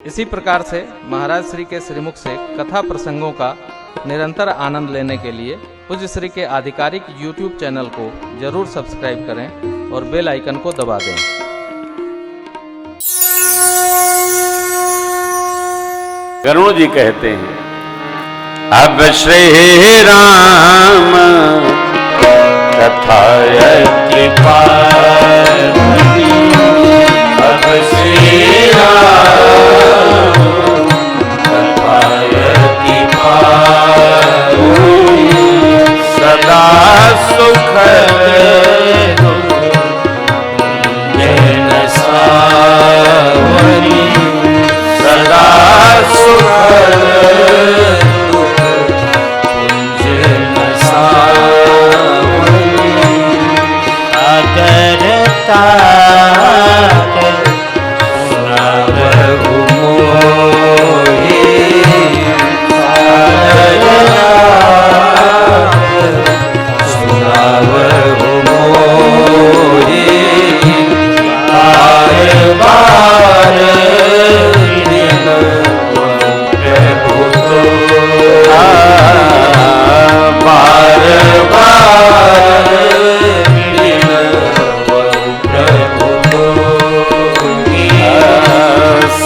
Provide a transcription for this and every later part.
इसी प्रकार से महाराज श्री के श्रीमुख से कथा प्रसंगों का निरंतर आनंद लेने के लिए पूज्य श्री के आधिकारिक YouTube चैनल को जरूर सब्सक्राइब करें और बेल आइकन को दबा दें। गरुड़ जी कहते हैं, अब श्री राम कथा कृपा, अब श्री राम कथा कृपा, सदा सुख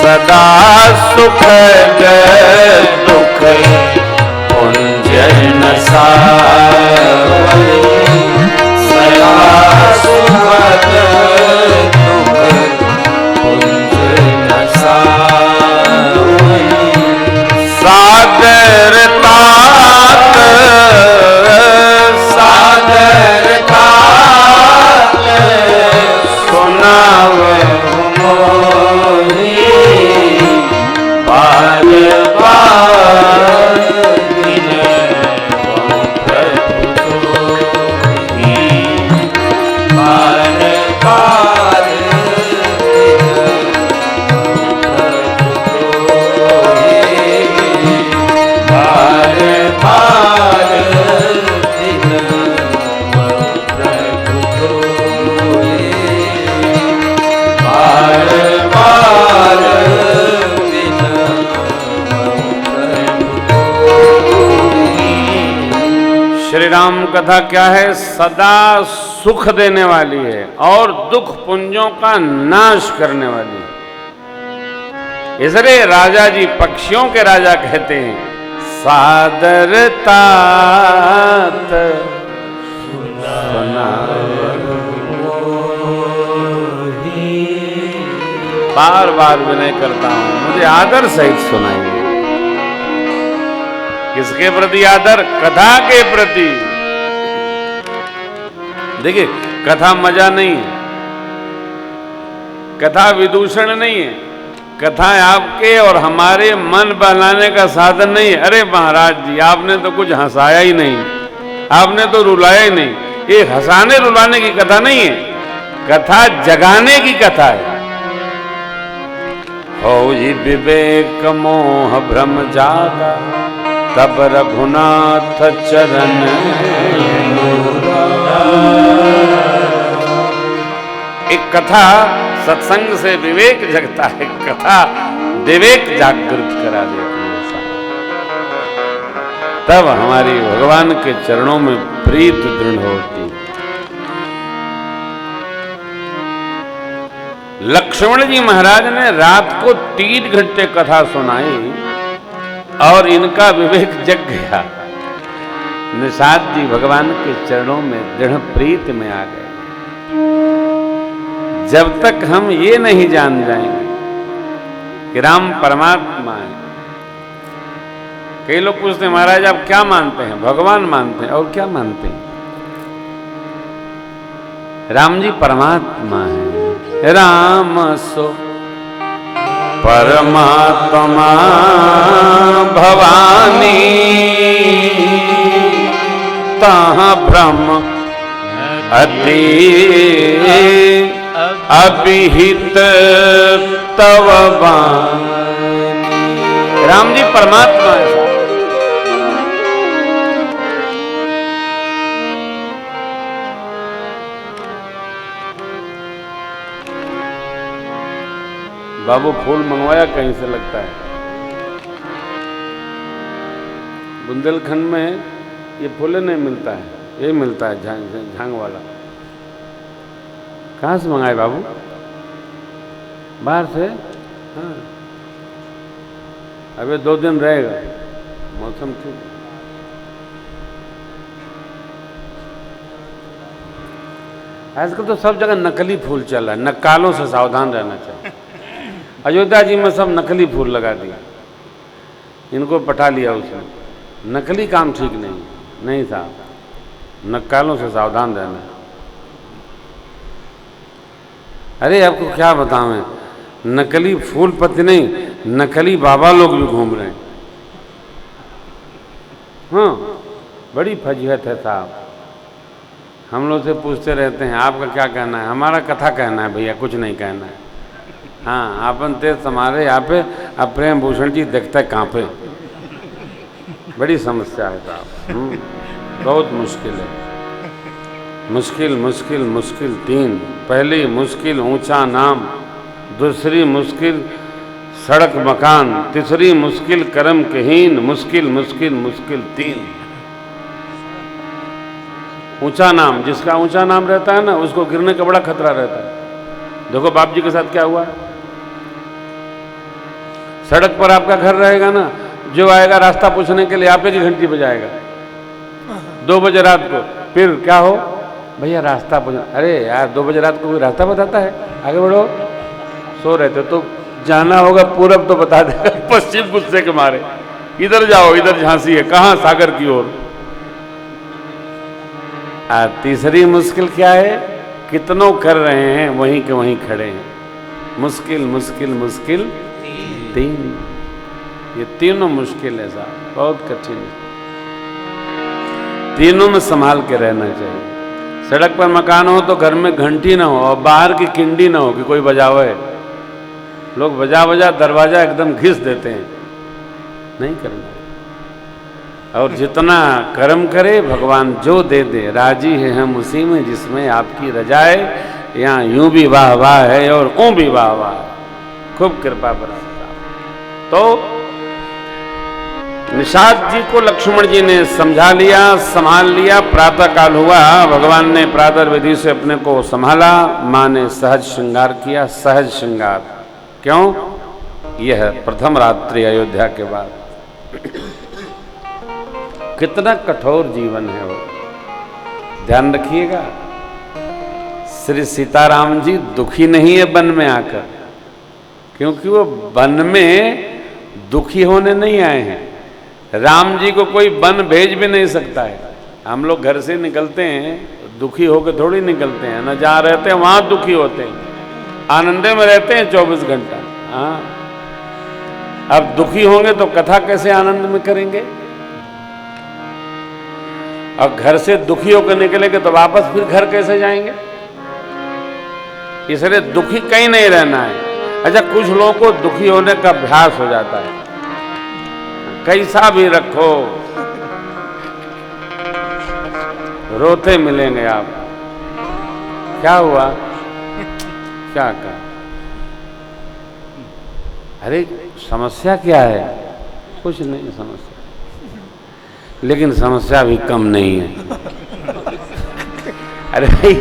सदा सुख दुख पुंजन सावरी, सदा सुख दुख पुंजन सावरी, सागर तात सागर तात सुनाव श्री राम कथा क्या है? सदा सुख देने वाली है और दुख पुंजों का नाश करने वाली है। इसलिए राजा जी पक्षियों के राजा कहते हैं, सादर तात बार बार विनय करता हूं, मुझे आदर सहित सुनाइए। किसके प्रति आदर? कथा के प्रति। देखिए, कथा मजा नहीं है, कथा विदूषण नहीं है, कथा आपके और हमारे मन बहलाने का साधन नहीं है। अरे महाराज जी, आपने तो कुछ हंसाया ही नहीं, आपने तो रुलाया ही नहीं। ये हंसाने रुलाने की कथा नहीं है, कथा जगाने की कथा है। हो ये विवेक मोह भ्रम जागा, तब रघुनाथ चरण एक कथा सत्संग से विवेक जगता है, कथा विवेक जागृत करा देती है, तब हमारी भगवान के चरणों में प्रीत दृढ़ होती। लक्ष्मण जी महाराज ने रात को 3 घंटे कथा सुनाई और इनका विवेक जग गया। निषाद जी भगवान के चरणों में दृढ़ प्रीत में आ गए। जब तक हम ये नहीं जान जाएंगे कि राम परमात्मा है। कई लोग पूछते हैं, महाराज आप क्या मानते हैं? भगवान मानते हैं। और क्या मानते हैं? राम जी परमात्मा है। राम सो परमात्मा भवानी, तहाँ ब्रह्म अति अभिहित तव वाणी। राम जी परमात्मा है। बाबू फूल मंगवाया कहीं से लगता है। बुंदेलखंड में ये फूल नहीं मिलता है, ये मिलता है झांग वाला। कहाँ से मंगाए बाबू? बाहर से? हाँ, अबे 2 दिन रहेगा, मौसम ठीक। आजकल तो सब जगह नकली फूल चल रहा है, नक्कालों से सावधान रहना चाहिए। अयोध्या जी में सब नकली फूल लगा दिया, इनको पटा लिया उसने। नकली काम ठीक नहीं साहब, नक्कालों से सावधान रहना। अरे आपको क्या बताऊं, नकली फूल पत्ती नहीं, नकली बाबा लोग भी घूम रहे हैं। हाँ, बड़ी फजीहत है साहब। हम लोग से पूछते रहते हैं आपका क्या कहना है? हमारा कथा कहना है भैया, कुछ नहीं कहना है। हाँ, अपन तेज हमारे यहाँ पे अब प्रेम भूषण जी देखते कहाँ पे। बड़ी समस्या है साहब, बहुत मुश्किल है। मुश्किल मुश्किल मुश्किल 3। पहली मुश्किल ऊंचा नाम, दूसरी मुश्किल सड़क मकान, तीसरी मुश्किल कर्म कहीन, मुश्किल मुश्किल मुश्किल 3। ऊंचा नाम, जिसका ऊंचा नाम रहता है ना उसको गिरने का बड़ा खतरा रहता है। देखो बाप जी के साथ क्या हुआ। सड़क पर आपका घर रहेगा ना, जो आएगा रास्ता पूछने के लिए आप ही की घंटी बजाएगा 2 बजे रात को। फिर क्या हो भैया रास्ता पूछना? अरे यार 2 बजे रात को कोई रास्ता बताता है? आगे बढ़ो। सो रहे थे तो जाना होगा पूरब तो बता देगा, पश्चिम गुस्से के मारे इधर जाओ, इधर झांसी है, कहाँ? सागर की ओर। तीसरी मुश्किल क्या है? कितनों कर रहे हैं वहीं के वहीं खड़े हैं। मुश्किल मुश्किल मुश्किल 3। ये तीनों मुश्किल है साहब, बहुत कठिन है। तीनों में संभाल के रहना चाहिए। सड़क पर मकान हो तो घर में घंटी ना हो और बाहर की किंडी ना हो कि कोई बजावे। लोग बजा बजा दरवाजा एकदम घिस देते हैं, नहीं करना। और जितना कर्म करे भगवान जो दे दे, राजी है हम उसी में जिसमें आपकी रजा है। यहाँ यूं भी वाह वाह है और ऊं भी वाह वाह है। खूब कृपा बरसता। तो निषाद जी को लक्ष्मण जी ने समझा लिया, संभाल लिया। प्रातः काल हुआ, भगवान ने प्रातः विधि से अपने को संभाला। माँ ने सहज श्रृंगार किया। सहज श्रृंगार क्यों? यह प्रथम रात्रि अयोध्या के बाद। कितना कठोर जीवन है वो, ध्यान रखिएगा। श्री सीताराम जी दुखी नहीं है वन में आकर, क्योंकि वो वन में दुखी होने नहीं आए हैं। राम जी को कोई वन भेज भी नहीं सकता है। हम लोग घर से निकलते हैं दुखी होकर थोड़ी निकलते हैं ना, जहाँ रहते हैं वहाँ दुखी होते हैं, आनंदे में रहते हैं 24 घंटा। हाँ, अब दुखी होंगे तो कथा कैसे आनंद में करेंगे? और घर से दुखी होकर निकलेंगे तो वापस फिर घर कैसे जाएंगे? इसलिए दुखी कहीं नहीं रहना है। अच्छा, कुछ लोगों को दुखी होने का अभ्यास हो जाता है, कैसा भी रखो रोते मिलेंगे आप। क्या हुआ? क्या कहा? अरे समस्या क्या है? कुछ नहीं समस्या, लेकिन समस्या भी कम नहीं है। अरे भाई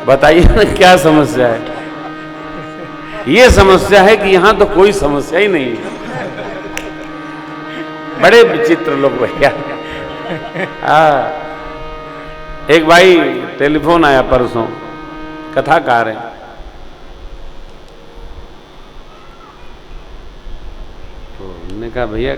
बताइए ना क्या समस्या है? ये समस्या है कि यहां तो कोई समस्या ही नहीं है। बड़े विचित्र लोग भैया। एक भाई टेलीफोन आया परसों, कथाकार है। तो उन्होंने कहा भैया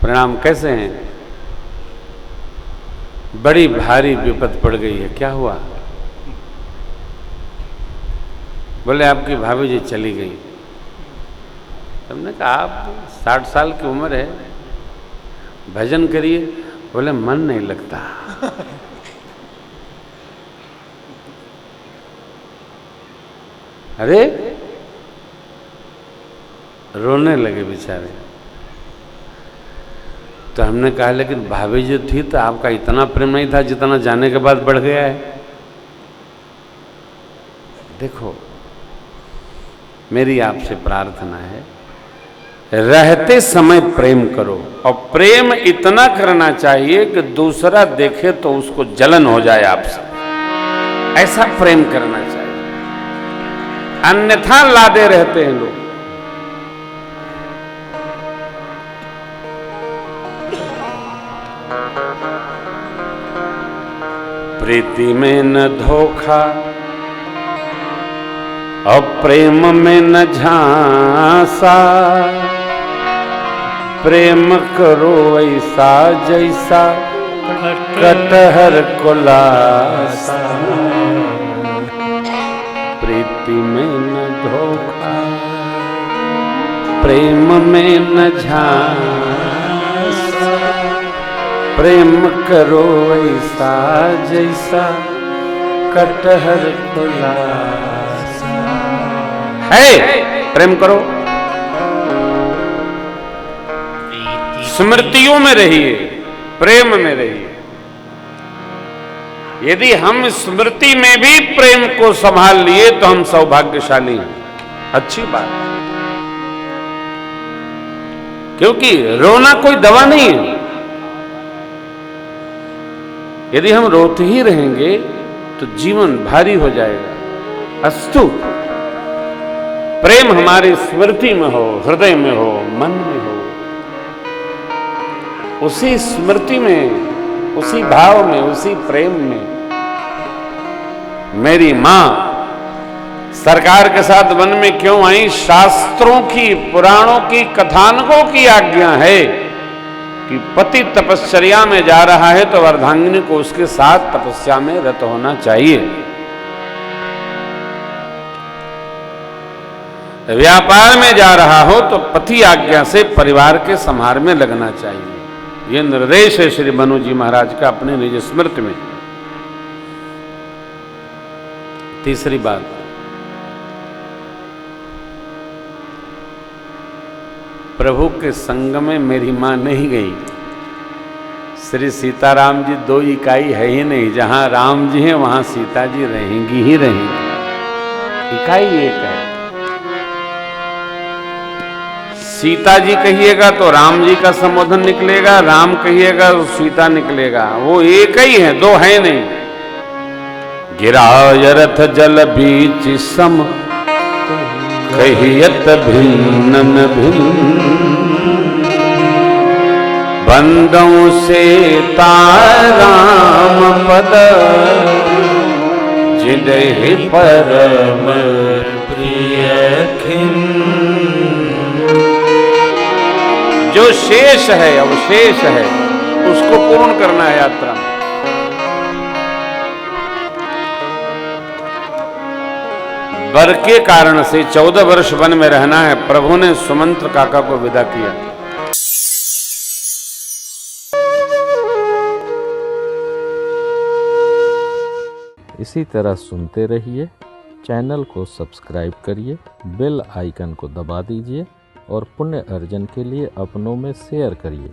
प्रणाम, कैसे हैं? बड़ी भारी विपद पड़ गई है। क्या हुआ? बोले आपकी भाभी जी चली गई। हमने कहा आप 60 साल की उम्र है, भजन करिए। बोले मन नहीं लगता। अरे रोने लगे बेचारे। तो हमने कहा लेकिन भाभी जो थी तो आपका इतना प्रेम नहीं था जितना जाने के बाद बढ़ गया है। देखो मेरी आपसे प्रार्थना है, रहते समय प्रेम करो, और प्रेम इतना करना चाहिए कि दूसरा देखे तो उसको जलन हो जाए आपसे, ऐसा प्रेम करना चाहिए। अन्यथा लादे रहते हैं लोग। प्रीति में न धोखा और प्रेम में न झांसा, प्रेम करो ऐसा जैसा कटहर को लासा। प्रीति में न धोखा, प्रेम में न झांसा, प्रेम करो ऐसा जैसा कटहर को लासा। है प्रेम करो, स्मृतियों में रहिए, प्रेम में रहिए। यदि हम स्मृति में भी प्रेम को संभाल लिए तो हम सौभाग्यशाली हैं, अच्छी बात। क्योंकि रोना कोई दवा नहीं है। यदि हम रोते ही रहेंगे तो जीवन भारी हो जाएगा। अस्तु, प्रेम हमारी स्मृति में हो, हृदय में हो, मन में हो, उसी स्मृति में, उसी भाव में, उसी प्रेम में। मेरी मां सरकार के साथ वन में क्यों आई? शास्त्रों की, पुराणों की, कथानकों की आज्ञा है कि पति तपश्चर्या में जा रहा है तो अर्धांगिनी को उसके साथ तपस्या में रत होना चाहिए। व्यापार में जा रहा हो तो पति आज्ञा से परिवार के संहार में लगना चाहिए। यह निर्देश है श्री मनु जी महाराज का अपने निज स्मृति में। तीसरी बात, प्रभु के संग में मेरी मां नहीं गई। श्री सीताराम जी दो इकाई है ही नहीं, जहां राम जी हैं वहां सीता जी रहेंगी ही रहेंगी। इकाई एक है। सीता जी कहिएगा तो राम जी का संबोधन निकलेगा, राम कहिएगा तो सीता निकलेगा। वो एक ही है, दो है नहीं। गिराय रथ जल बीच सम, कहियत भिन्न भिन्न, बंदों से ताराम पद, जिदहि परम प्रिय खिन्न। जो शेष है, अवशेष है, उसको पूर्ण करना है यात्रा में। वर के कारण से 14 वर्ष वन में रहना है। प्रभु ने सुमंत्र काका को विदा किया। इसी तरह सुनते रहिए, चैनल को सब्सक्राइब करिए, बेल आइकन को दबा दीजिए और पुण्य अर्जन के लिए अपनों में शेयर करिए।